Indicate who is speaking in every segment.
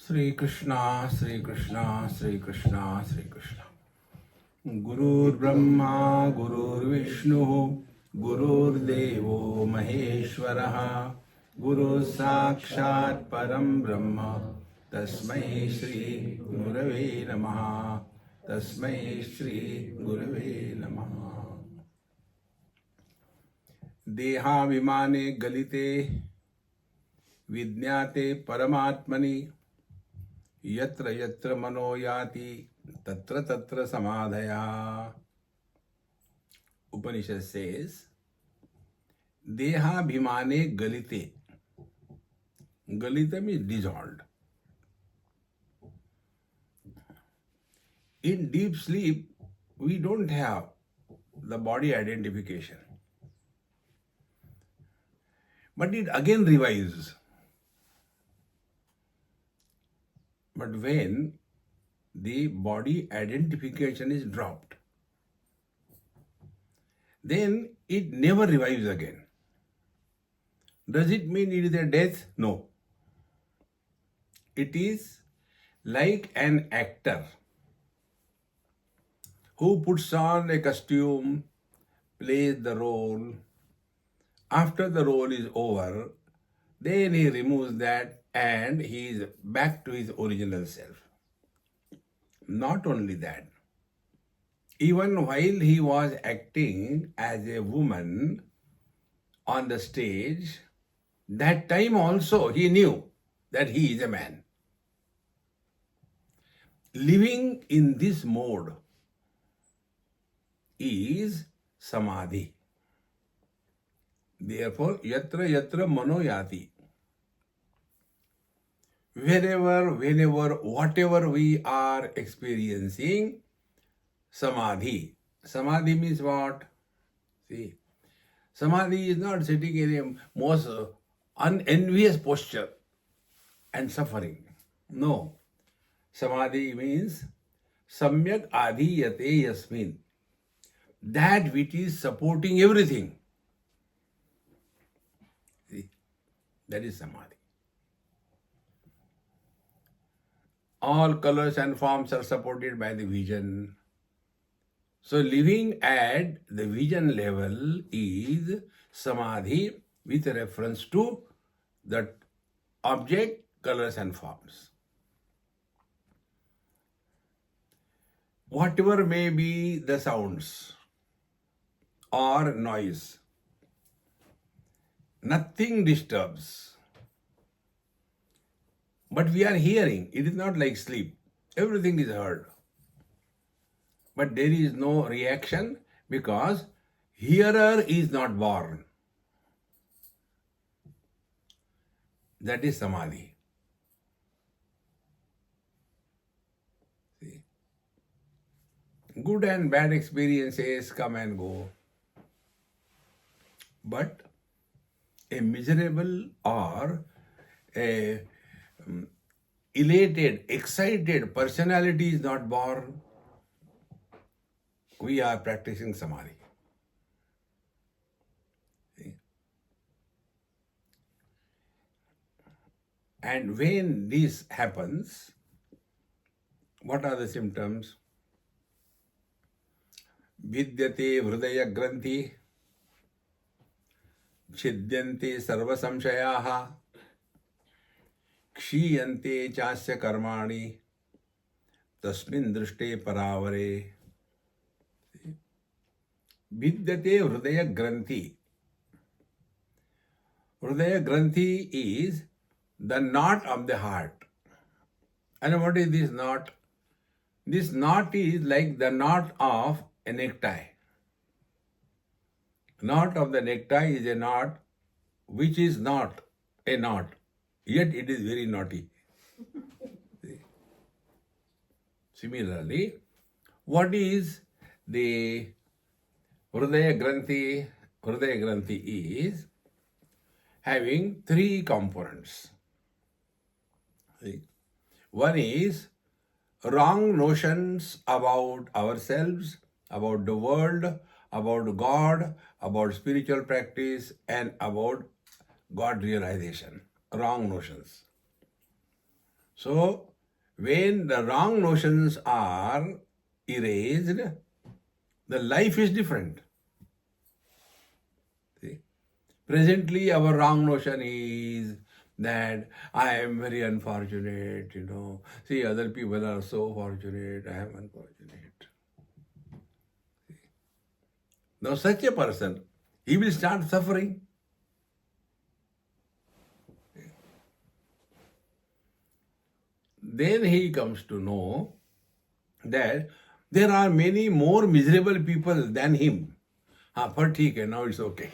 Speaker 1: Sri Krishna, Sri Krishna, Sri Krishna, Sri Krishna. Gurur Brahma, Gurur Vishnu, Gurur Devo Maheshwaraha, Guru Sakshat Param Brahma, Tasmai Shri Gurave Namaha, Tasmai Shri Gurave Namaha. Deha Vimane Galite Vidyate Paramatmani Yatra Yatra Mano Yati Tatra Tatra Samadhaya. Upanishad says, Deha Bhimane Galite. Galita means dissolved. In deep sleep, we don't have the body identification. But it again revives. But when the body identification is dropped, then it never revives again. Does it mean it is a death? No. It is like an actor who puts on a costume, plays the role. After the role is over, then he removes that and he is back to his original self. Not only that, even while he was acting as a woman on the stage, that time also he knew that he is a man. Living in this mode is samadhi. Therefore, yatra yatra mano yati. Wherever, whenever, whatever we are experiencing, samadhi. Samadhi means what? See, samadhi is not sitting in a most unenvious posture and suffering. No. Samadhi means samyak adhiyate yasmin. That which is supporting everything. See, that is samadhi. All colors and forms are supported by the vision. So living at the vision level is samadhi with reference to that object, colors and forms. Whatever may be the sounds or noise, nothing disturbs. But we are hearing. It is not like sleep. Everything is heard. But there is no reaction because hearer is not born. That is samadhi. See? Good and bad experiences come and go. But a miserable or a elated, excited personality is not born. We are practicing samadhi. See? And when this happens, what are the symptoms? Vidyate hridaya granthi, छिद्यन्ते सर्व संशयाः, क्षीयन्ते चास्य कर्माणि, तस्मिन् दृष्टे परावरे. Vidyate hridaya granthi. Hridaya granthi is the knot of the heart. And what is this knot? This knot is like the knot of a necktie. Knot of the necktie is a knot which is not a knot, yet it is very naughty. Similarly, what is the Hridaya Granthi? Hridaya Granthi is having three components. See? One is wrong notions about ourselves, about the world, about God, about spiritual practice, and about God realization. Wrong notions. So, when the wrong notions are erased, the life is different. See? Presently, our wrong notion is that I am very unfortunate. See, other people are so fortunate, I am unfortunate. Now, such a person, he will start suffering. Then he comes to know that there are many more miserable people than him. But ठीक है, now it's okay.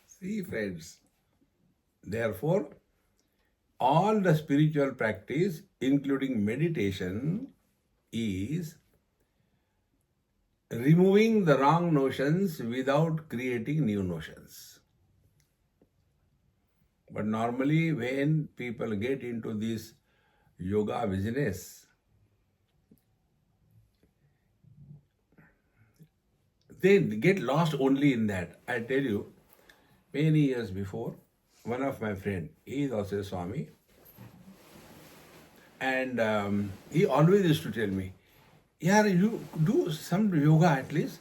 Speaker 1: See, friends. Therefore, all the spiritual practice, including meditation, is removing the wrong notions without creating new notions. But normally, when people get into this yoga business, they get lost only in that. I tell you, many years before, one of my friend, he is also a Swami, and he always used to tell me, "Yeah, you do some yoga at least.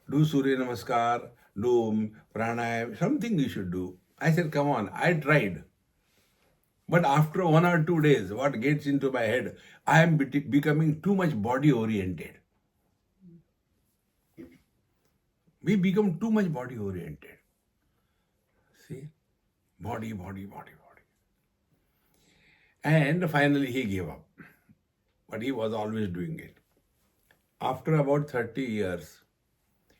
Speaker 1: Do Surya Namaskar, do pranayam, something you should do." I said, "Come on, I tried." But after 1 or 2 days, what gets into my head, I am becoming too much body oriented. We become too much body oriented. See? Body, body, body, body. And finally he gave up. But he was always doing it. After about 30 years,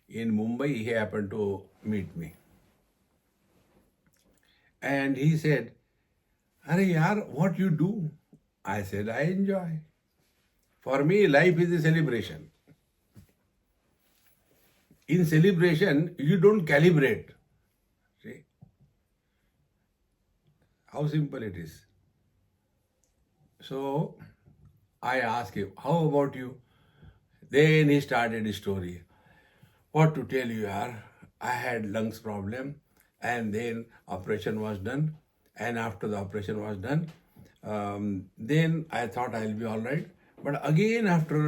Speaker 1: in Mumbai, he happened to meet me. And he said, "Are yaar, what you do?" I said, "I enjoy. For me, life is a celebration. In celebration, you don't calibrate. See? How simple it is." So I asked him, "How about you?" Then he started his story. What to tell you, yaar? I had lungs problem, and then operation was done. And after the operation was done, then I thought I'll be all right. But again, after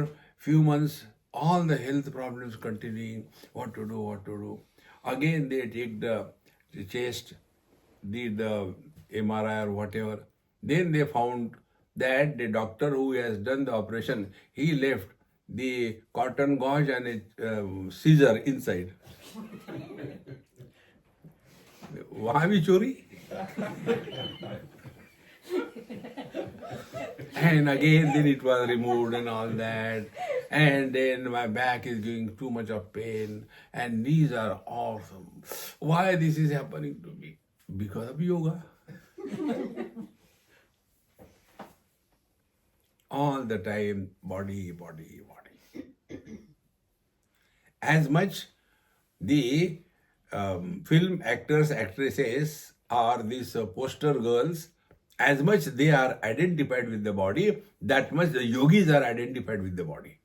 Speaker 1: few months, all the health problems continuing. What to do? What to do? Again, they take the chest, did the MRI or whatever. Then they found that the doctor who has done the operation, he left the cotton gauze and a scissor inside. वहाँ भी चोरी. And again, then it was removed and all that. And then my back is giving too much of pain. And these are awesome. Why this is happening to me? Because of yoga. All the time, body, body, body. As much the film actors, actresses, or these poster girls, as much they are identified with the body, that much the yogis are identified with the body.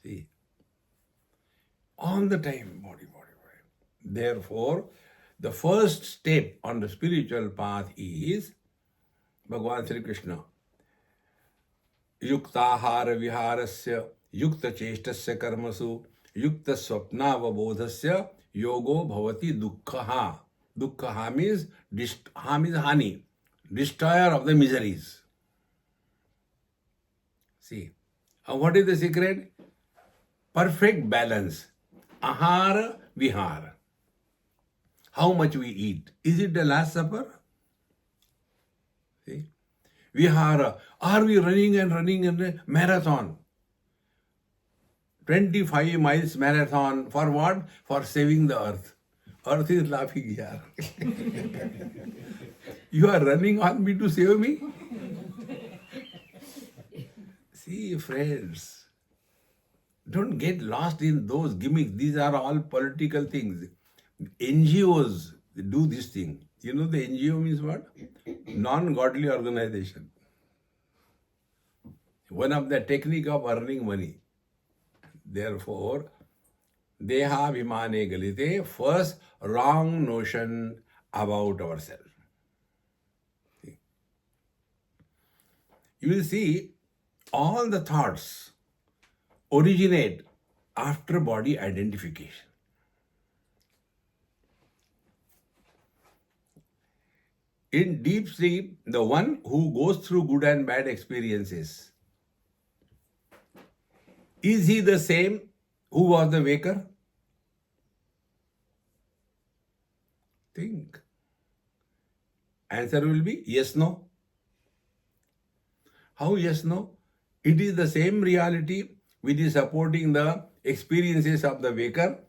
Speaker 1: See, all the time, body, body, body. Therefore, the first step on the spiritual path is Bhagavan Sri Krishna. युक्ताहार विहारस्य युक्त चेष्टस्य कर्मसु युक्त स्वप्नावबोधस्य योगो भवति दुःखः. Dukkha means hani, destroyer of the miseries. See, what is the secret? Perfect balance. Ahara vihara. How much we eat. Is it the Last Supper? See? Vihara. Are we running and running in a marathon? 25 miles marathon. For what? For saving the earth. Earth is laughing here. You are running on me to save me? See, friends, don't get lost in those gimmicks. These are all political things. NGOs do this thing. You know the NGO means what? Non-godly organization. One of the technique of earning money. Therefore, Deha Vimane Galite, first wrong notion about ourselves. You will see all the thoughts originate after body identification. In deep sleep, the one who goes through good and bad experiences, is he the same who was the waker? Think. Answer will be yes, no. How yes, no? It is the same reality which is supporting the experiences of the waker,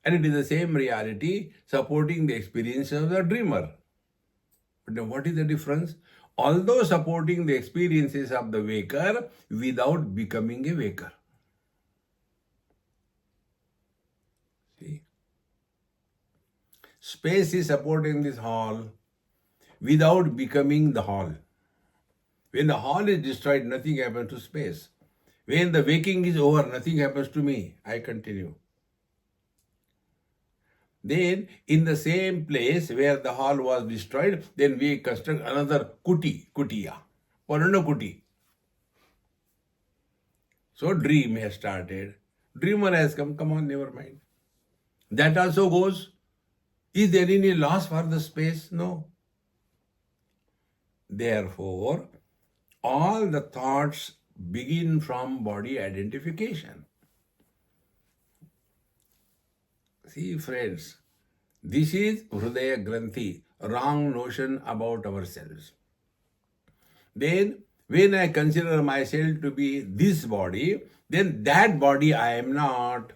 Speaker 1: and it is the same reality supporting the experiences of the dreamer. But then what is the difference? Although supporting the experiences of the waker without becoming a waker. See? Space is supporting this hall without becoming the hall. When the hall is destroyed, nothing happens to space. When the waking is over, nothing happens to me. I continue. Then, in the same place where the hall was destroyed, then we construct another kutiya, or another kuti. So, dream has started. Dreamer has come on, never mind. That also goes. Is there any loss for the space? No. Therefore, all the thoughts begin from body identification. See, friends, this is Hridaya Granthi, wrong notion about ourselves. Then, when I consider myself to be this body, then that body I am not.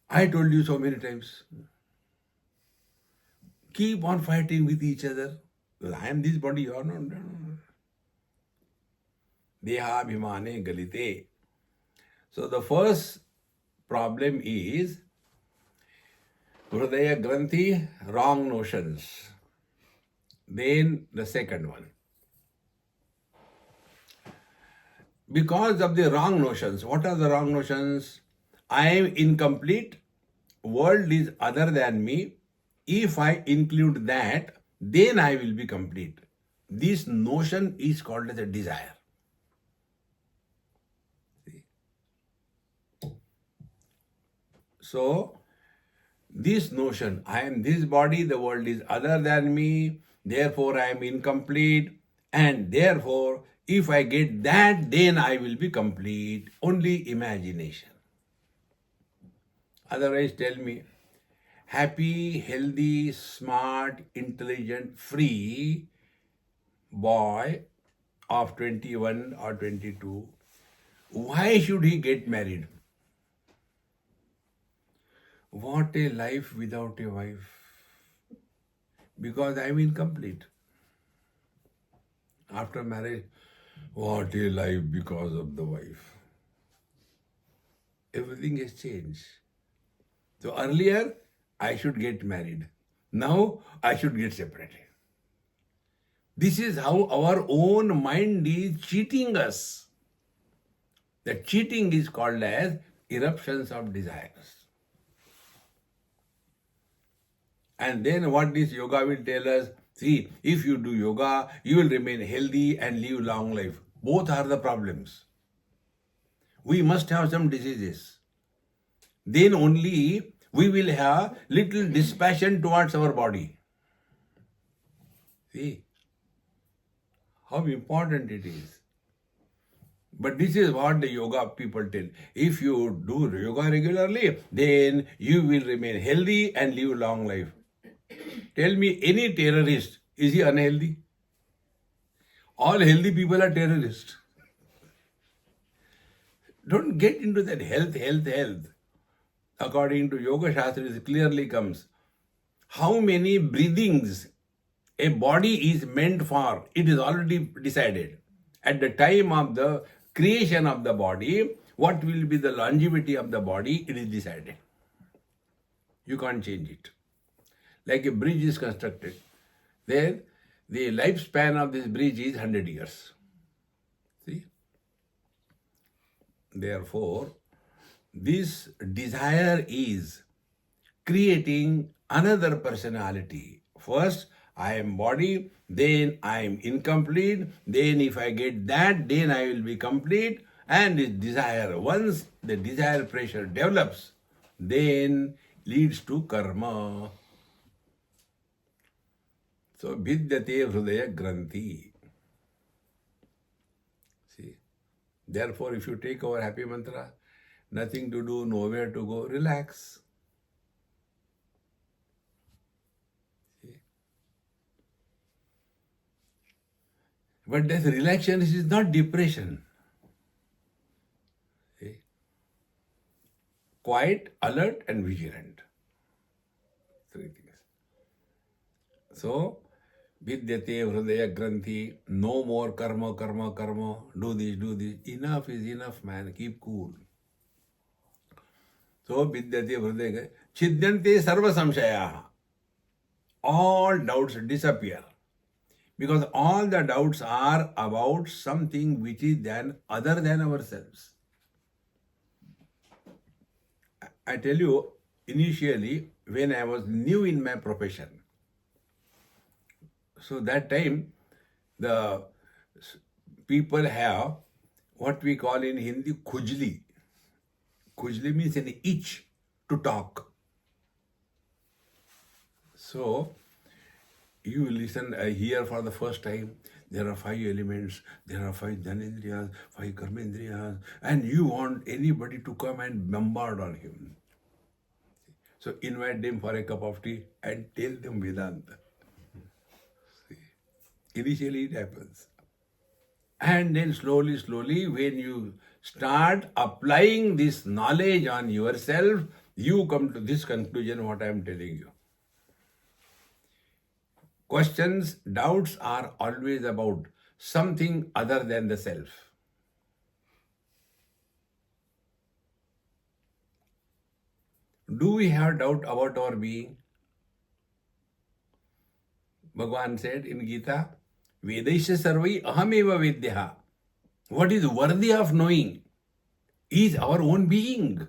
Speaker 1: I told you so many times. Keep on fighting with each other. Well, I am this body, you are not. Deha bhimane galite. So the first problem is Hridaya Granthi, wrong notions. Then the second one. Because of the wrong notions, what are the wrong notions? I am incomplete, world is other than me. If I include that, then I will be complete. This notion is called as a desire. So, this notion, I am this body, the world is other than me, therefore I am incomplete, and therefore, if I get that, then I will be complete. Only imagination. Otherwise, tell me, happy, healthy, smart, intelligent, free boy of 21 or 22, why should he get married? What a life without a wife. Because I am incomplete. After marriage, what a life because of the wife. Everything has changed. So earlier, I should get married. Now, I should get separated. This is how our own mind is cheating us. The cheating is called as eruptions of desires. And then what this yoga will tell us? See, if you do yoga, you will remain healthy and live long life. Both are the problems. We must have some diseases. Then only we will have little dispassion towards our body. See how important it is. But this is what the yoga people tell. If you do yoga regularly, then you will remain healthy and live long life. Tell me, any terrorist, is he unhealthy? All healthy people are terrorists. Don't get into that health. According to Yoga Shastra, it clearly comes. How many breathings a body is meant for, it is already decided. At the time of the creation of the body, what will be the longevity of the body, it is decided. You can't change it. Like a bridge is constructed. Then the lifespan of this bridge is 100 years. See? Therefore, this desire is creating another personality. First, I am body, then I am incomplete, then if I get that, then I will be complete. And this desire, once the desire pressure develops, then leads to karma. So, vidyate hridaya granthi. See, therefore, if you take our happy mantra, nothing to do, nowhere to go, relax. See? But this relaxation is not depression. See? Quiet, alert, and vigilant. Three things. So, vidyate hridaya granthi, no more karma, karma, karma, do this, do this. Enough is enough, man. Keep cool. So, vidyate hridaya chidyante sarva samshayaha. All doubts disappear. Because all the doubts are about something which is other than ourselves. I tell you, initially, when I was new in my profession, so that time, the people have what we call in Hindi khujli. Khujli means an itch to talk. So, you listen, hear for the first time, there are 5 elements, there are 5 jnanendriyas, 5 karmendriyas, and you want anybody to come and bombard on him. So, invite them for a cup of tea and tell them Vedanta. Initially it happens. And then slowly, slowly, when you start applying this knowledge on yourself, you come to this conclusion, what I am telling you. Questions, doubts are always about something other than the self. Do we have doubt about our being? Bhagavan said in Gita, Vedaisya sarvai ahameva vedyaha. What is worthy of knowing is our own being.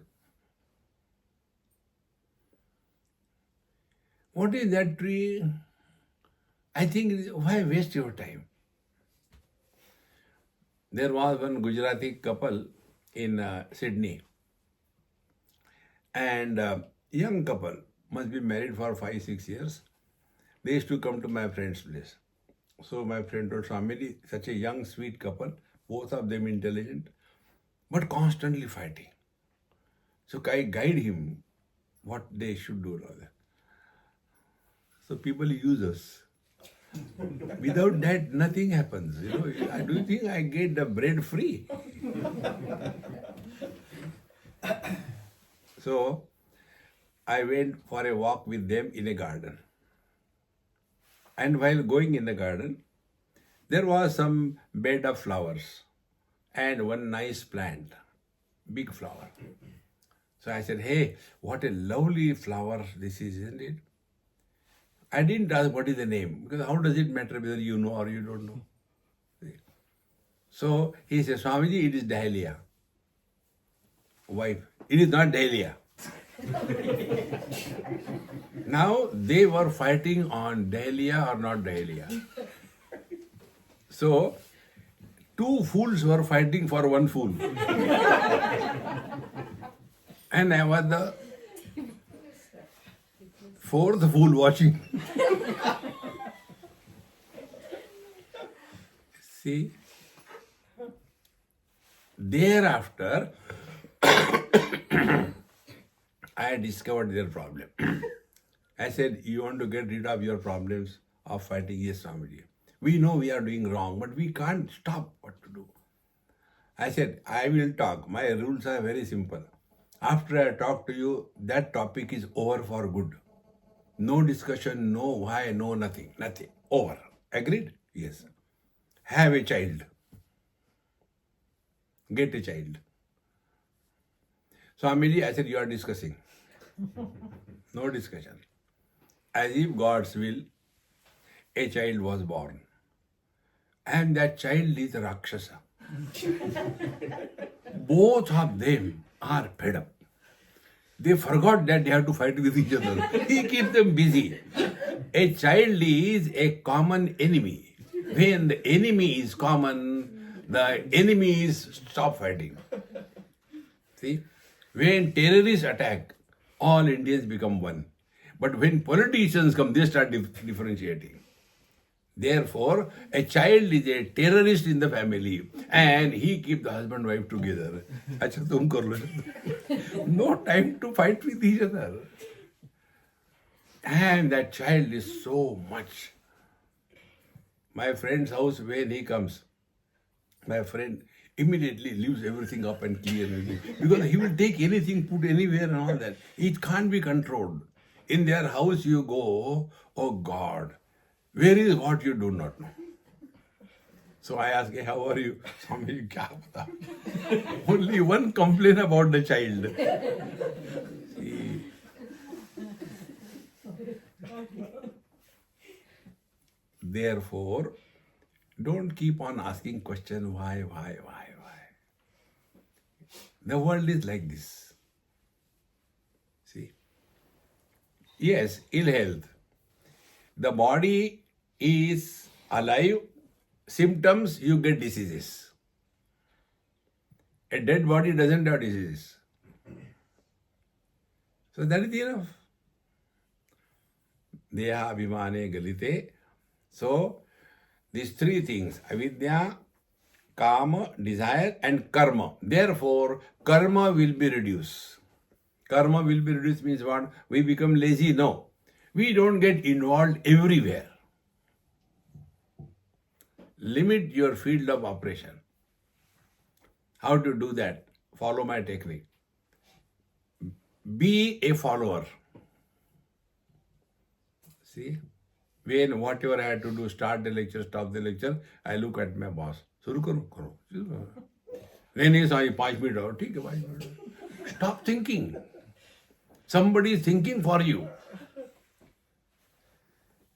Speaker 1: What is that tree? I think, why waste your time? There was one Gujarati couple in Sydney. And young couple, must be married for 5-6 years. They used to come to my friend's place. So my friend told Swamiji, such a young, sweet couple, both of them intelligent, but constantly fighting. So I guide him what they should do. So people use us. Without that, nothing happens. Do you think I get the bread free? So I went for a walk with them in a garden. And while going in the garden, there was some bed of flowers and one nice plant, big flower. So I said, hey, what a lovely flower this is, isn't it? I didn't ask what is the name, because how does it matter whether you know or you don't know? So he says, Swamiji, it is dahlia. Wife, it is not dahlia. Now they were fighting on dahlia or not dahlia. So 2 fools were fighting for 1 fool. And I was the 4th fool watching. See? Thereafter, I discovered their problem. I said, you want to get rid of your problems of fighting? Yes, Swamiji. We know we are doing wrong, but we can't stop what to do. I said, I will talk. My rules are very simple. After I talk to you, that topic is over for good. No discussion, no why, no nothing. Nothing. Over. Agreed? Yes. Have a child. Get a child. Swamiji, I said, you are discussing. No discussion. As if God's will, a child was born. And that child is a Rakshasa. Both of them are fed up. They forgot that they have to fight with each other. He keeps them busy. A child is a common enemy. When the enemy is common, the enemies stop fighting. See, when terrorists attack, all Indians become one. But when politicians come, they start differentiating. Therefore, a child is a terrorist in the family and he keep the husband wife together. Acha, tum kar lo. No time to fight with each other. And that child is so much. My friend's house, when he comes, my friend immediately leaves everything up and clear everything. Because he will take anything, put anywhere and all that. It can't be controlled. In their house you go, oh God, where is what you do not know. So I ask, hey, how are you? Swami, kya pata? Only one complaint about the child. See. Therefore, don't keep on asking question why. The world is like this. See. Yes, ill health. The body is alive. Symptoms, you get diseases. A dead body doesn't have diseases. So that is enough. Deha abhimane galite. So, these three things, avidya, kama, desire and karma. Therefore, karma will be reduced. Karma will be reduced means what? We become lazy? No. We don't get involved everywhere. Limit your field of operation. How to do that? Follow my technique. Be a follower. See? When whatever I had to do, start the lecture, stop the lecture, I look at my boss. Shuru karo. When he saw 5 minutes, oh, ठीक है 5 minutes. Stop thinking. Somebody is thinking for you.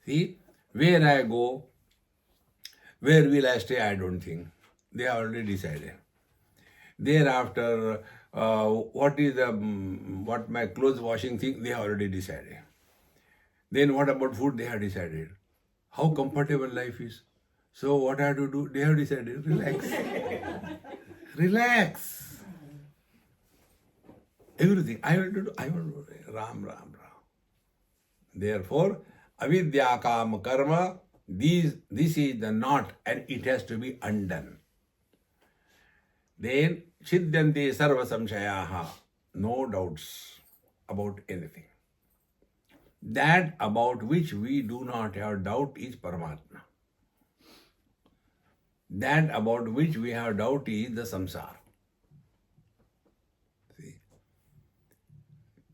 Speaker 1: See, where I go, where will I stay, I don't think. They have already decided. Thereafter, what my clothes washing thing, they have already decided. Then what about food? They have decided. How comfortable life is. So what I have to do? They have decided. Relax. Relax. Everything. I will do. Ram. Therefore, avidya kama karma, this is the knot and it has to be undone. Then, chidyante sarva samshayaha. No doubts about anything. That about which we do not have doubt is Paramatma. That about which we have doubt is the samsara. See?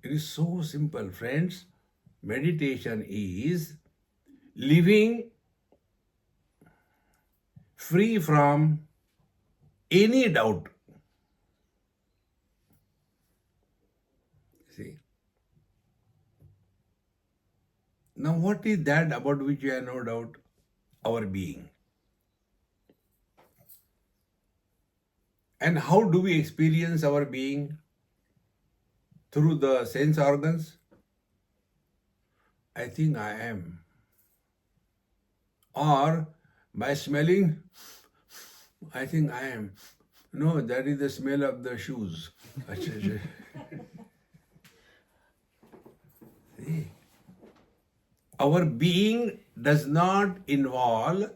Speaker 1: It is so simple, friends. Meditation is living free from any doubt. See? Now, what is that about which we have no doubt? Our being. And how do we experience our being? Through the sense organs? I think I am. Or by smelling? I think I am. No, that is the smell of the shoes. See? Our being does not involve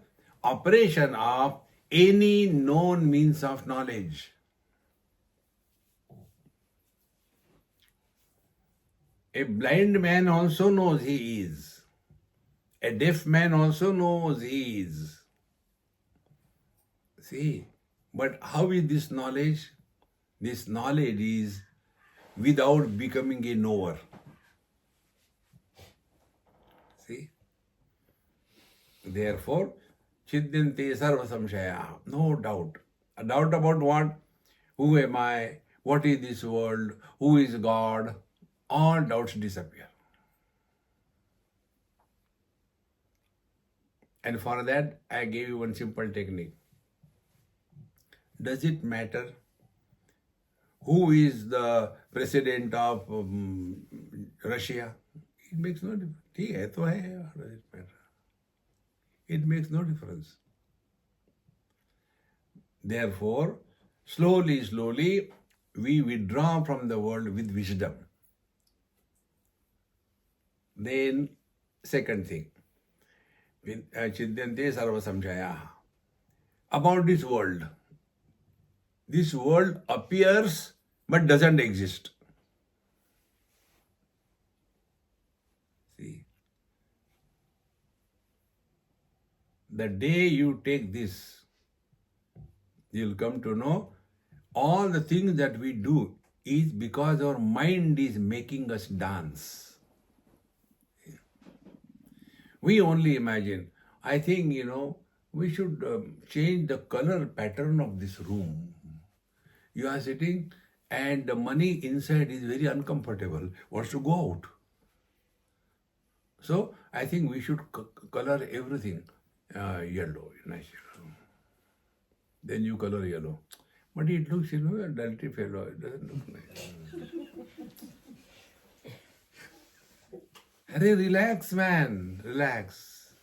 Speaker 1: operation of any known means of knowledge. A blind man also knows he is. A deaf man also knows he is. See, but how is this knowledge? This knowledge is without becoming a knower. See? Therefore, chidyante sarva samshaya. No doubt. A doubt about what? Who am I? What is this world? Who is God? All doubts disappear. And for that, I gave you one simple technique. Does it matter who is the president of Russia? It makes no difference. ठीक है तो है, how does it matter? It makes no difference. Therefore, slowly, we withdraw from the world with wisdom. Then, second thing, Chidyante sarva samshaya. About this world appears but doesn't exist. See, the day you take this, you'll come to know all the things that we do is because our mind is making us dance. We only imagine. I think, we should change the color pattern of this room. You are sitting and the money inside is very uncomfortable, wants to go out. So I think we should color everything yellow, nice yellow. Then you color yellow. But it looks, a dirty fellow. It doesn't look nice. Arey, relax, man. Relax.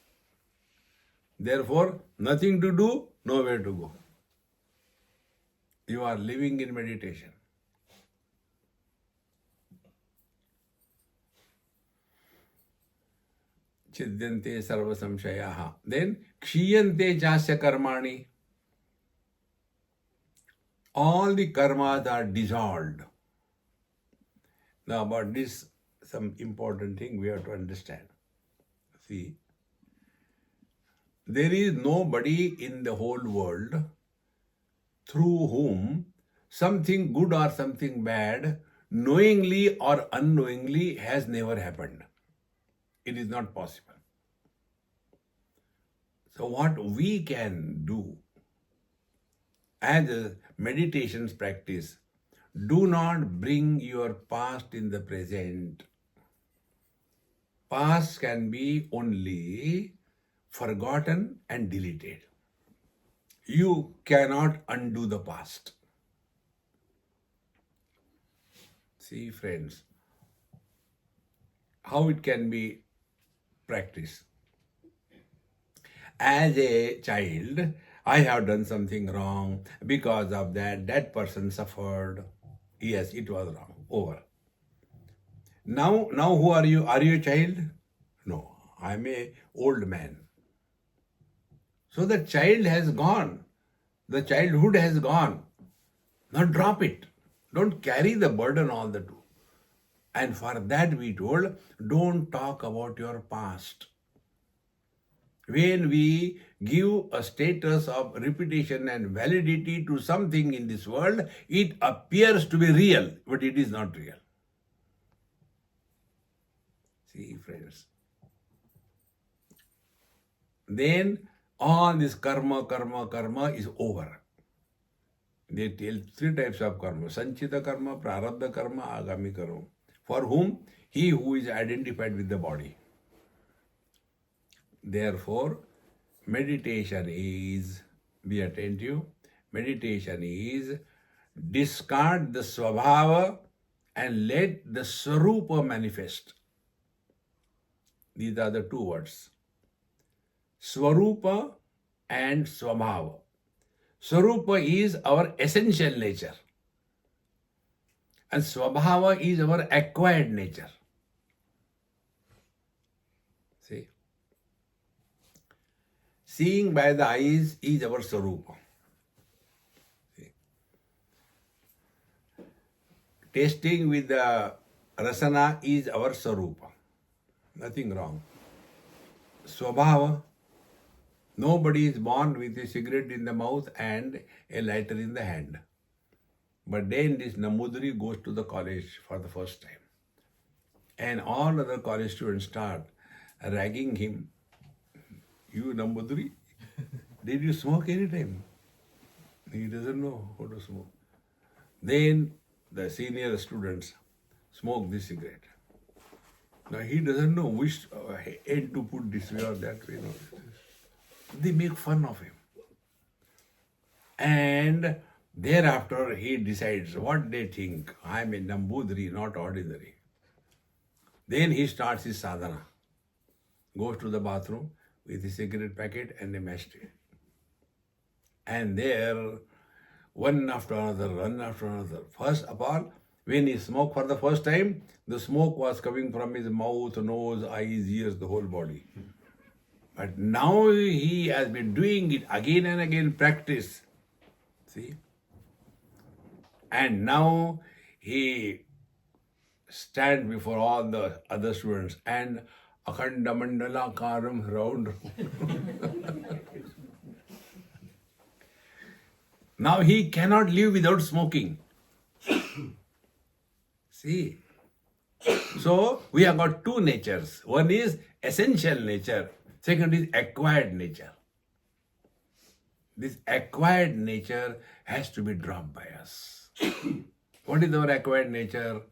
Speaker 1: Therefore, nothing to do, nowhere to go. You are living in meditation. Chidyante sarva samshayaha. Then, kshiyante jasya karmani. All the karmas are dissolved. Now, about this, some important thing we have to understand. See, there is nobody in the whole world through whom something good or something bad, knowingly or unknowingly, has never happened. It is not possible. So what we can do as a meditations practice, do not bring your past in the present. Past can be only forgotten and deleted. You cannot undo the past. See, friends, how it can be practiced. As a child, I have done something wrong. Because of that person suffered. Yes, it was wrong. Over. Now who are you? Are you a child? No, I am a old man. So the child has gone. The childhood has gone. Now drop it. Don't carry the burden all the time. And for that we told, don't talk about your past. When we give a status of repetition and validity to something in this world, it appears to be real, but it is not real. See, friends. Then all this karma is over. They tell 3 types of karma: sanchita karma, prarabdha karma, agami karma. For whom? He who is identified with the body. Therefore, meditation is, be attentive, meditation is discard the svabhava and let the swarupa manifest. These are the 2 words. Swarupa and svabhava. Swarupa is our essential nature. And svabhava is our acquired nature. See? Seeing by the eyes is our swarupa. See? Tasting with the rasana is our swarupa. Nothing wrong. Swabhava. Nobody is born with a cigarette in the mouth and a lighter in the hand. But then this Nambudiri goes to the college for the first time. And all other college students start ragging him. You Nambudiri, did you smoke any time? He doesn't know how to smoke. Then the senior students smoke this cigarette. Now he doesn't know which end to put this way or that way. They make fun of him. And thereafter he decides what they think. I am a Nambudiri, not ordinary. Then he starts his sadhana, goes to the bathroom with his cigarette packet and a matchstick. And there, one after another, one after another. First of all, when he smoked for the first time, the smoke was coming from his mouth, nose, eyes, ears, the whole body. But now he has been doing it again and again, practice. See? And now he stands before all the other students and Akhanda Mandala Karam round. Now he cannot live without smoking. See? So we have got two natures. One is essential nature. Second is acquired nature. This acquired nature has to be dropped by us. What is our acquired nature?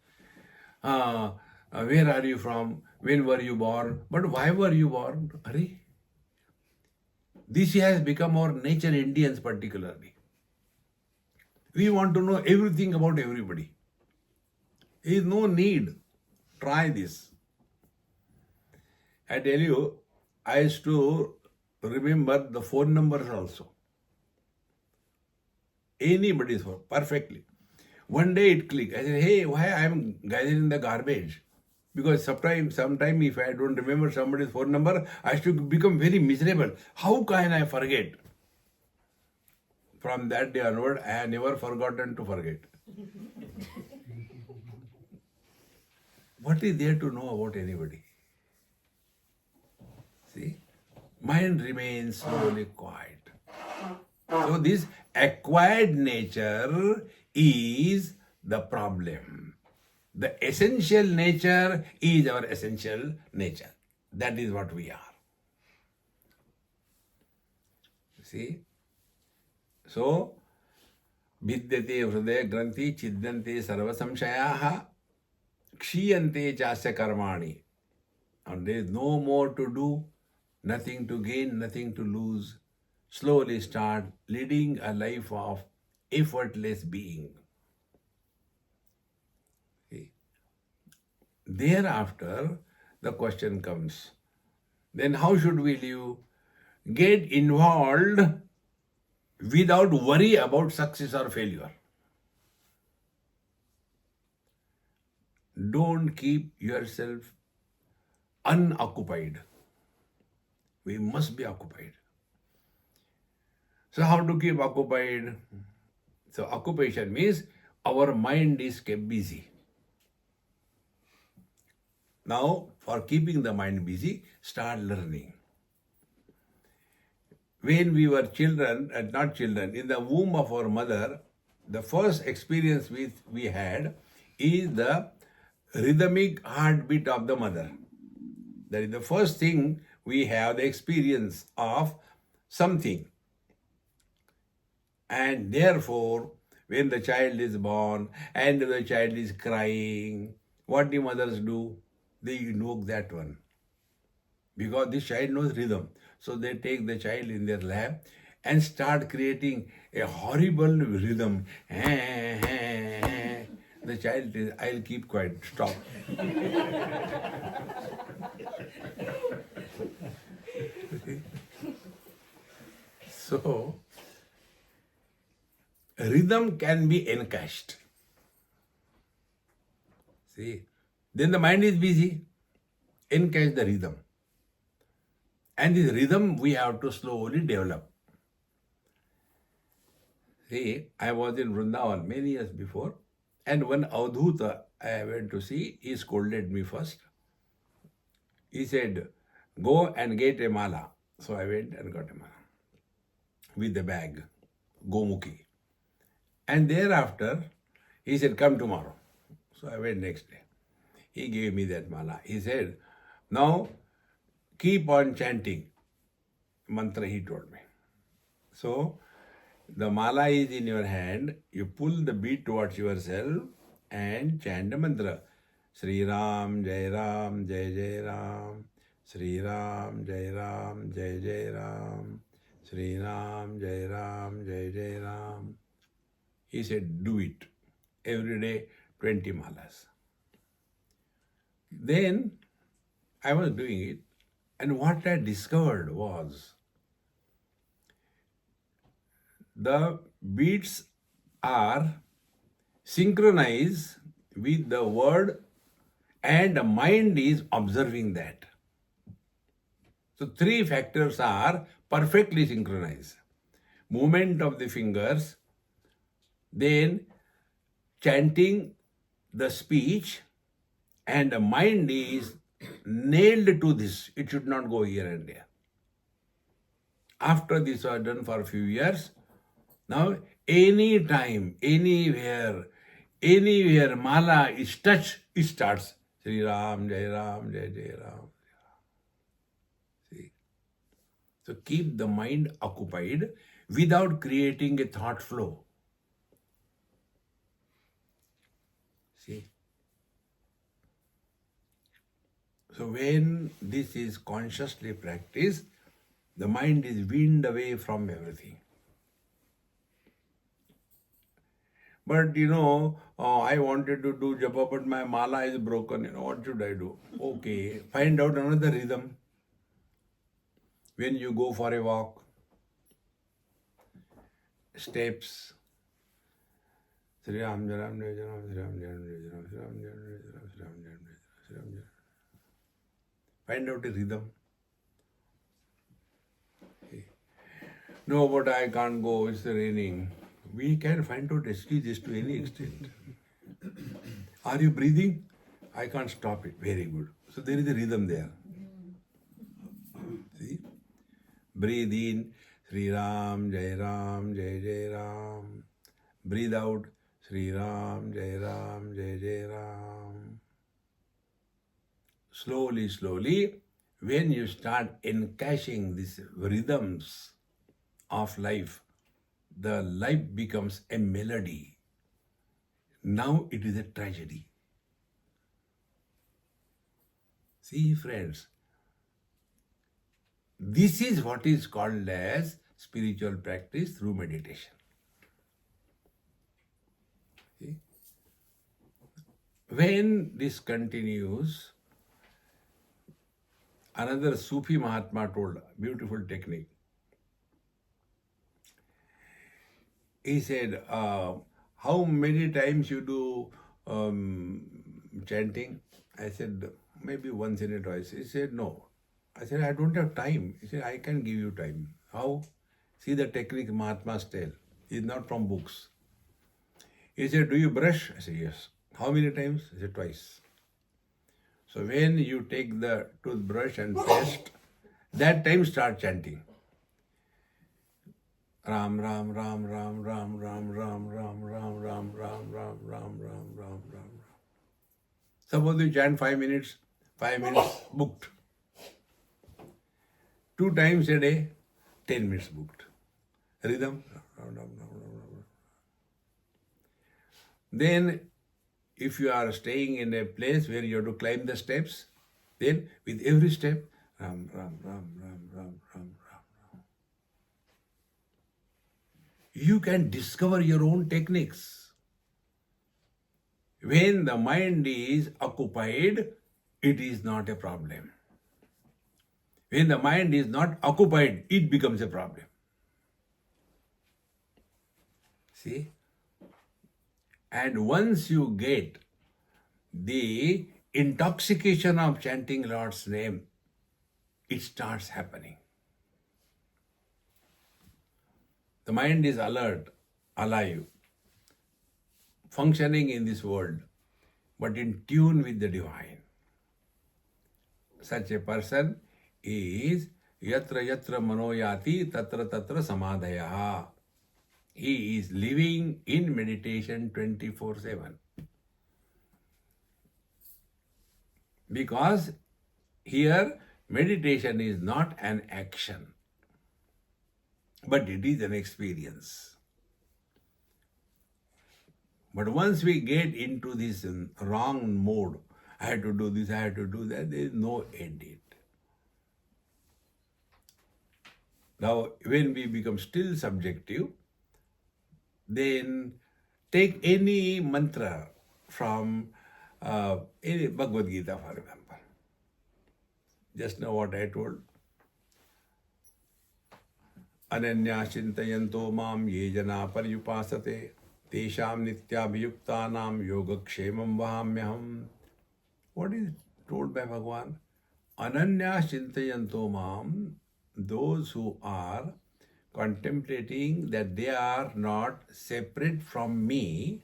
Speaker 1: Where are you from? When were you born? But why were you born? Arey? This has become our nature, Indians particularly. We want to know everything about everybody. There is no need. Try this. I tell you, I used to remember the phone numbers also. Anybody's phone, perfectly. One day it clicked. I said, hey, why I am gathering the garbage? Because sometime if I don't remember somebody's phone number, I should become very miserable. How can I forget? From that day onward, I have never forgotten to forget. What is there to know about anybody? See? Mind remains slowly quiet. So this acquired nature is the problem. The essential nature is our essential nature. That is what we are. See? So, vidyate hridaya granthi chiddante sarva samshayaha kshiyante chasya karmani. And there is no more to do, nothing to gain, nothing to lose. Slowly start leading a life of effortless being. See? Thereafter, the question comes, then how should we live? Get involved without worry about success or failure. Don't keep yourself unoccupied. We must be occupied. So how to keep occupied? So occupation means our mind is kept busy. Now, for keeping the mind busy, start learning. When we were children, not children, in the womb of our mother, the first experience we had is the rhythmic heartbeat of the mother. That is the first thing we have, the experience of something. And therefore, when the child is born and the child is crying, what the mothers do? They invoke that one. Because this child knows rhythm. So they take the child in their lap and start creating a horrible rhythm. The child is, I'll keep quiet, stop. So, rhythm can be encashed. See, then the mind is busy. Encash the rhythm. And this rhythm we have to slowly develop. See, I was in Vrindavan many years before, and one Avdhuta I went to see, he scolded me first. He said, go and get a mala. So I went and got a mala with the bag, Gomukhi. And thereafter, he said, come tomorrow. So I went next day. He gave me that mala. He said, now keep on chanting. Mantra he told me. So the mala is in your hand. You pull the bead towards yourself and chant the mantra. Sri Ram, Jai Ram, Jai Jai Ram. Sri Ram, Jai Ram, Jai Jai Ram. Sri Ram, Jai Ram, Jai Jai Ram. He said, do it. Every day, 20 malas. Then I was doing it, and what I discovered was the beats are synchronized with the word, and the mind is observing that. So three factors are perfectly synchronized. Movement of the fingers, then chanting the speech, and the mind is nailed to this. It should not go here and there. After this was done for a few years, now anytime, anywhere mala is touched, it starts Sri Ram, Jai Ram, Jai Jai Ram. See? So keep the mind occupied without creating a thought flow. See? So when this is consciously practiced, the mind is weaned away from everything. But I wanted to do japa, but my mala is broken. What should I do? Okay, find out another rhythm. When you go for a walk, steps, Sri Ram, Jai Ram, Jai Ram, Sri Ram, Jai Ram, Jai Ram, Sri Ram, Jai Ram, Jai Ram, Sri Ram, Jai Ram, Sri Ram, Jai Ram. Find out a rhythm. No, but I can't go, it's raining. We can find out excuses to any extent. Are you breathing? I can't stop it. Very good. So there is a rhythm there. See? Breathe in, Sri Ram, Jai Ram, Jai Jai Ram. Breathe out, Sri Ram, Jai Ram, Jai Jai Ram. Slowly, slowly, when you start encashing these rhythms of life, the life becomes a melody. Now it is a tragedy. See, friends, this is what is called as spiritual practice through meditation. See? When this continues, another Sufi Mahatma told a beautiful technique. He said, how many times you do chanting? I said, maybe once in a twice. He said, no. I said, I don't have time. He said, I can give you time. How? See the technique Mahatma's tell. It's not from books. He said, do you brush? I said, yes. How many times? I said, twice. So when you take the toothbrush and paste, that time start chanting. Ram, Ram, Ram, Ram, Ram, Ram, Ram, Ram, Ram, Ram, Ram, Ram, Ram, Ram, Ram, Ram. Suppose you chant 5 minutes, booked. 2 times a day, 10 minutes booked. Rhythm. Then, if you are staying in a place where you have to climb the steps, then with every step, Ram, Ram, Ram, Ram, Ram, Ram, Ram. You can discover your own techniques. When the mind is occupied, it is not a problem. When the mind is not occupied, it becomes a problem. See? And once you get the intoxication of chanting Lord's name, it starts happening. The mind is alert, alive, functioning in this world, but in tune with the divine. Such a person is yatra yatra manoyati tatra tatra samadhaya. He is living in meditation 24/7. Because here meditation is not an action, but it is an experience. But once we get into this wrong mode, I have to do this, I have to do that, there is no end it. Now, when we become still subjective, then take any mantra from In Bhagavad Gita, for example. Just now what I told. Ananya Chintayanto Mam Ye Jana Paryupasate Tesham Nityabhiyuktanam Yogakshemam Vahamyaham. What is told by Bhagavan? Ananya Chintayanto Mam, those who are contemplating that they are not separate from me.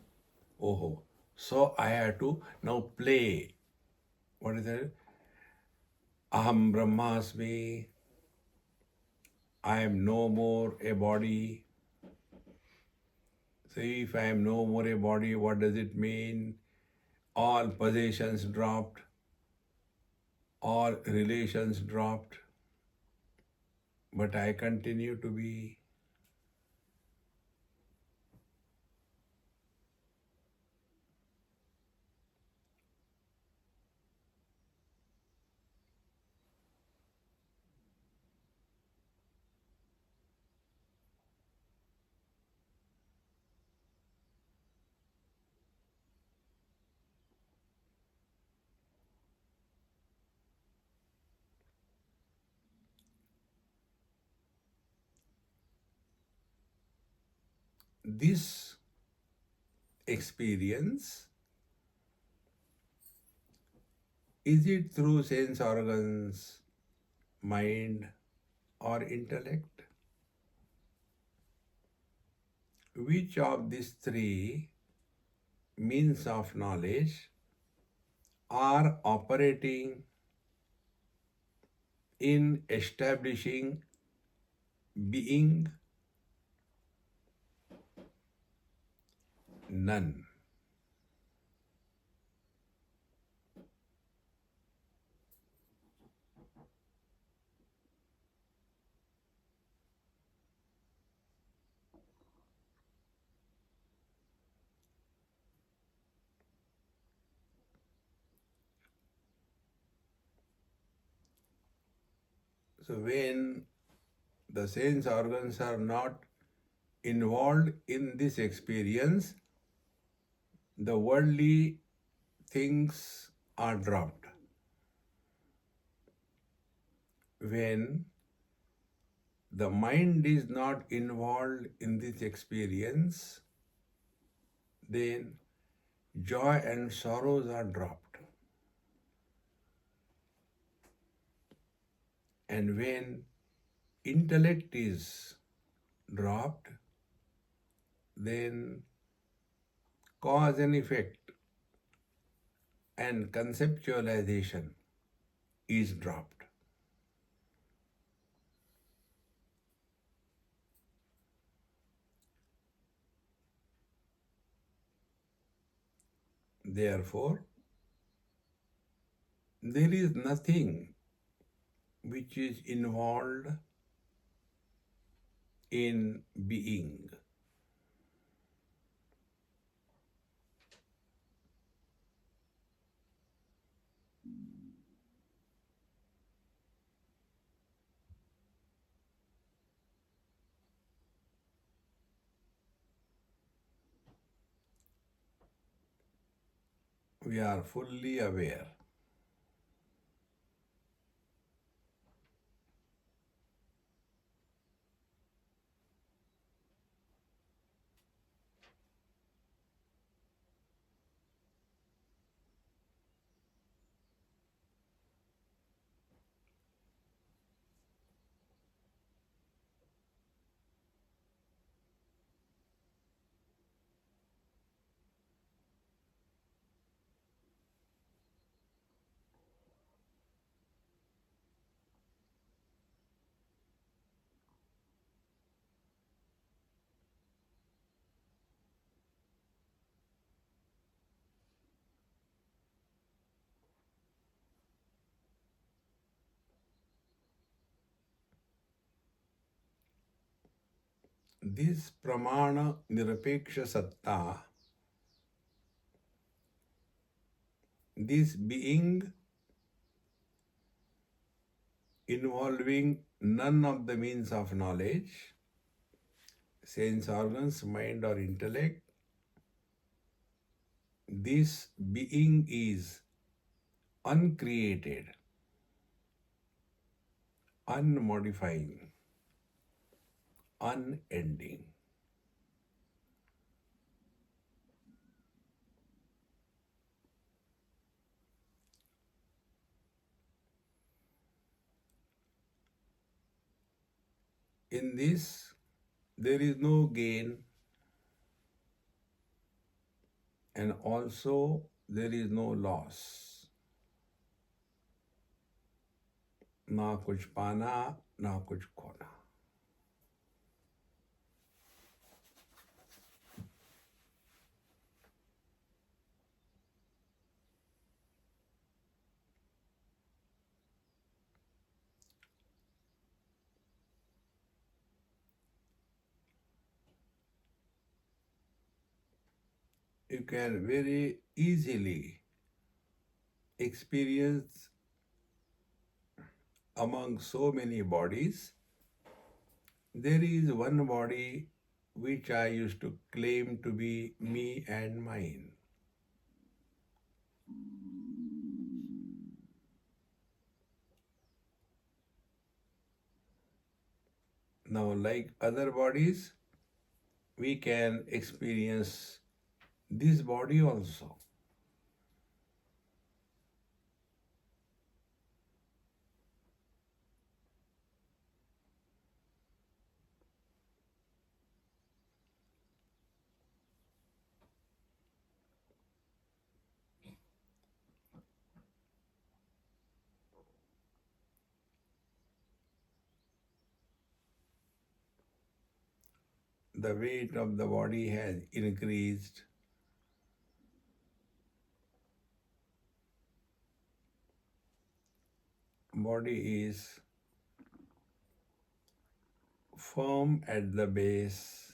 Speaker 1: Oh, so I have to now play. What is that? Aham Brahmasmi. I am no more a body. So if I am no more a body, what does it mean? All possessions dropped, all relations dropped, but I continue to be. This experience, is it through sense organs, mind, or intellect? Which of these three means of knowledge are operating in establishing being? None. So when the sense organs are not involved in this experience, the worldly things are dropped. When the mind is not involved in this experience, then joy and sorrows are dropped. And when intellect is dropped, then cause and effect and conceptualization is dropped. Therefore, there is nothing which is involved in being. We are fully aware. This pramana nirapeksha satta, this being involving none of the means of knowledge, sense organs, mind or intellect, This being is uncreated, unmodifying, unending. In this, there is no gain and also there is no loss. ना कुछ पाना, ना कुछ खोना. You can very easily experience among so many bodies. There is one body which I used to claim to be me and mine. Now, like other bodies, we can experience this body also. The weight of the body has increased. Body is firm at the base.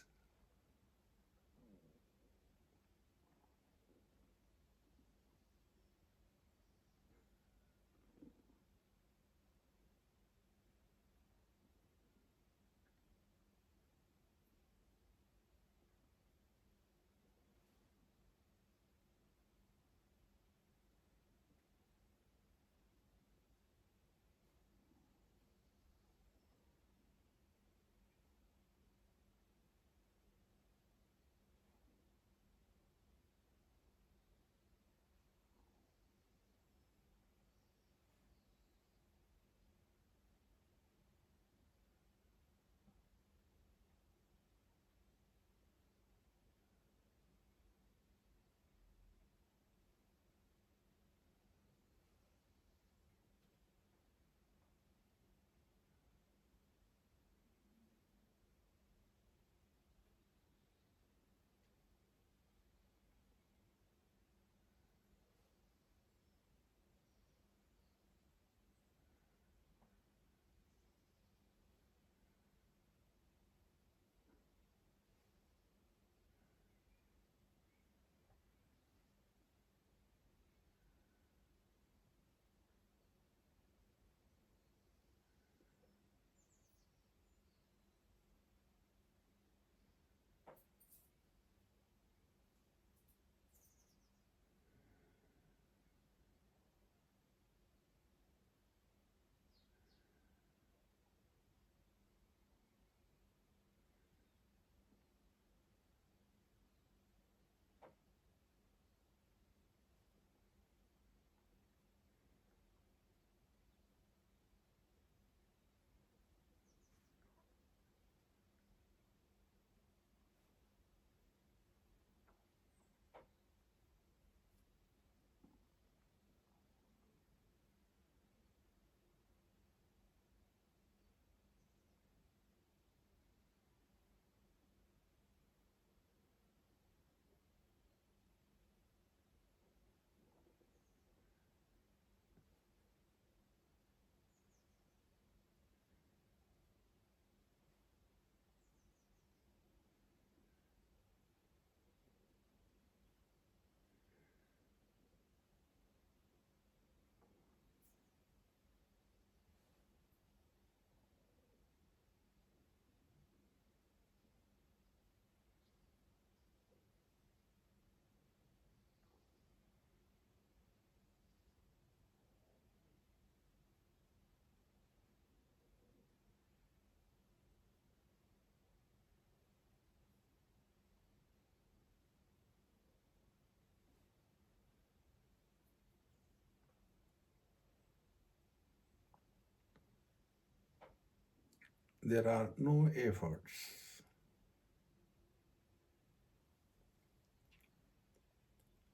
Speaker 1: there are no efforts.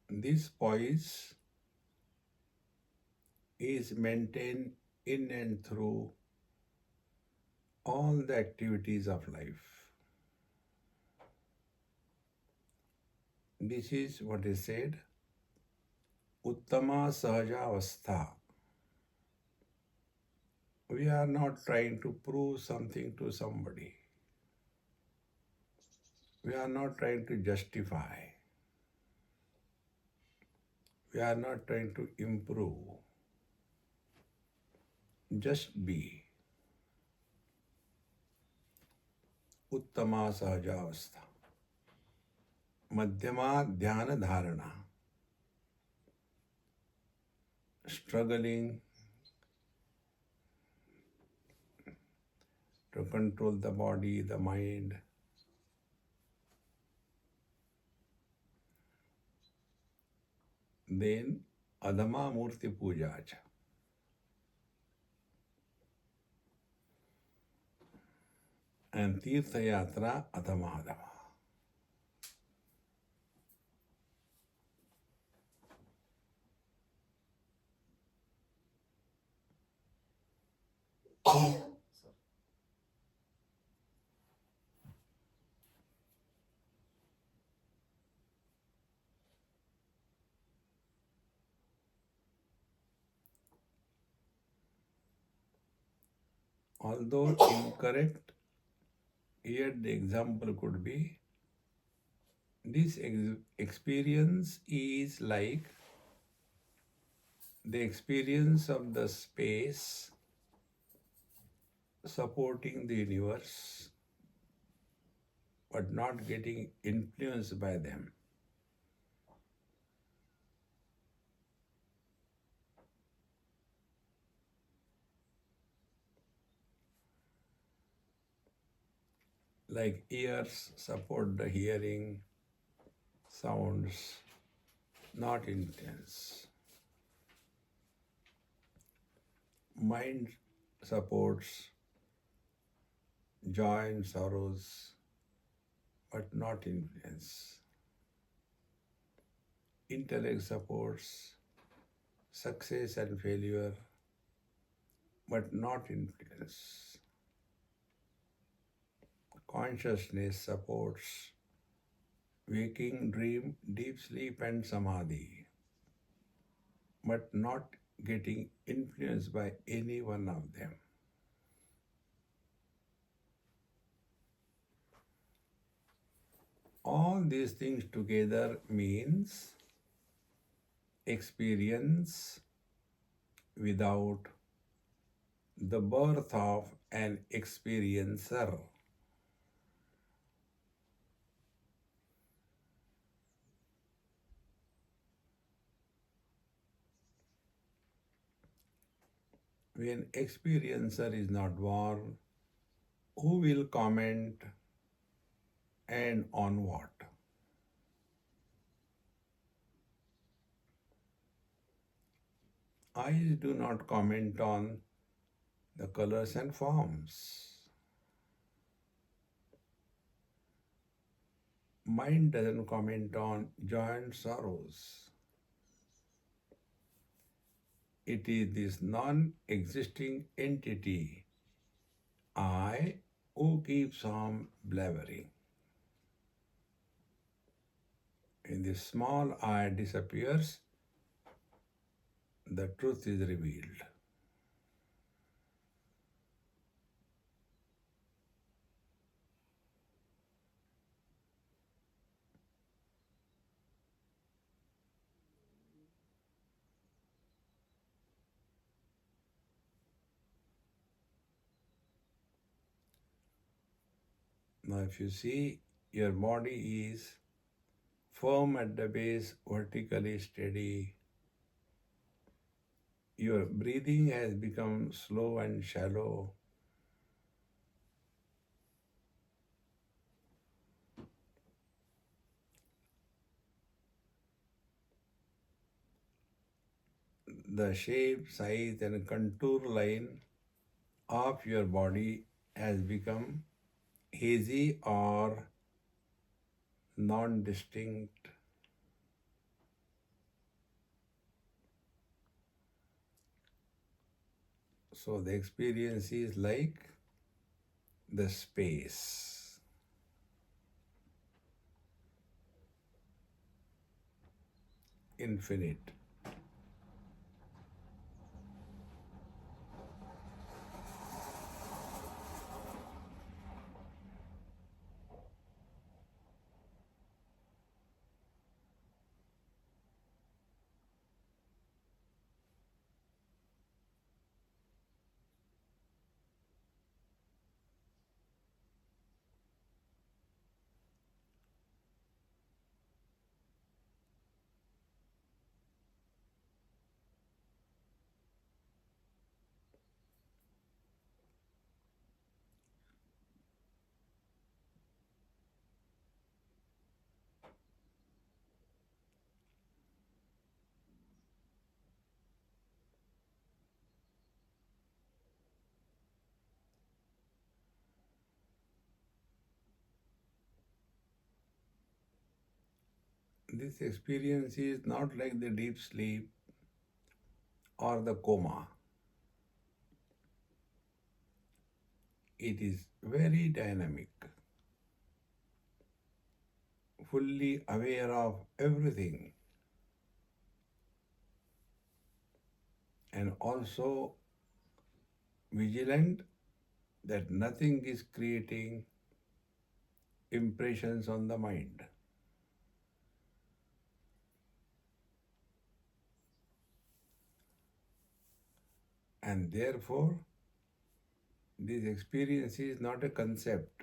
Speaker 1: This poise is maintained in and through all the activities of life. This is what is said, Uttama Sahajavastha. We are not trying to prove something to somebody. We are not trying to justify. We are not trying to improve. Just be. Uttama Sahajavastha. Madhyama Dhyana Dharana. Struggling to control the body, the mind. Then Adama Murti Puja. And Tirtha Yatra Adama Adama. Although incorrect, yet the example could be, this experience is like the experience of the space supporting the universe but not getting influenced by them. Like ears support the hearing sounds, not influence. Mind supports joy and sorrows, but not influence. Intellect supports success and failure, but not influence. Consciousness supports waking, dream, deep sleep, and samadhi, but not getting influenced by any one of them. All these things together means experience without the birth of an experiencer. When experiencer is not born, who will comment and on what? Eyes do not comment on the colors and forms. Mind doesn't comment on joy and sorrows. It is this non-existing entity, I, who keeps on blabbering. When this small I disappears, the truth is revealed. Now, if you see, your body is firm at the base, vertically steady. Your breathing has become slow and shallow. The shape, size, and contour line of your body has become hazy or non distinct. So the experience is like the space, infinite. This experience is not like the deep sleep or the coma. It is very dynamic, fully aware of everything, and also vigilant that nothing is creating impressions on the mind. And therefore, this experience is not a concept.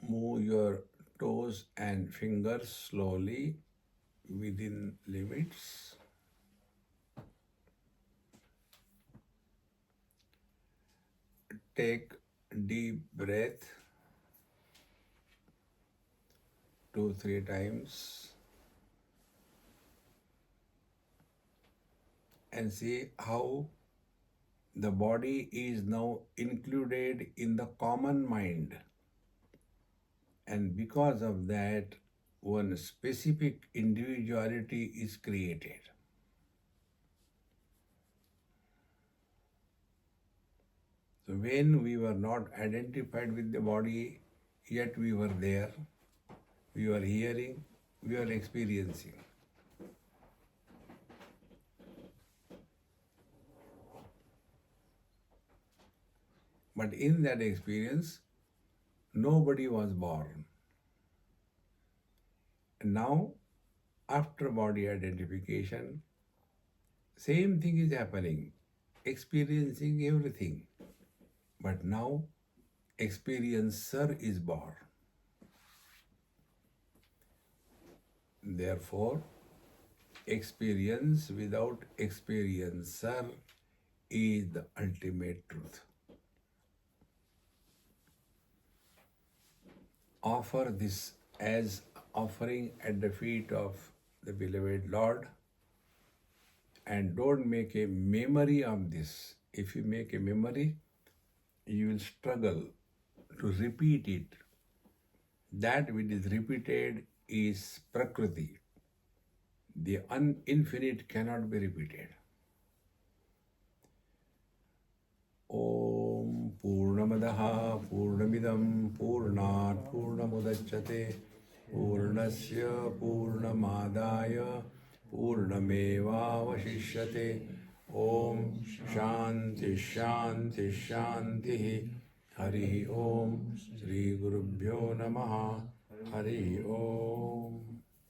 Speaker 1: Move your toes and fingers slowly within limits. Take deep breath 2-3 times and see how the body is now included in the common mind, and because of that, one specific individuality is created. So, when we were not identified with the body, yet we were there, we were hearing, we were experiencing. But in that experience, nobody was born. And now, after body identification, same thing is happening, experiencing everything. But now, experiencer is born. Therefore, experience without experiencer is the ultimate truth. Offer this as offering at the feet of the beloved Lord, and don't make a memory of this. If you make a memory, you will struggle to repeat it. That which is repeated is Prakriti. The infinite cannot be repeated. Purnamadaha Purnamidam Purnat Purnamudachyate Purnasya Purnamadaya Purnamevavashishyate. Om Shanti Shanti Shanti. Hari Om. Shri Gurubhyo Namaha. Hari Om.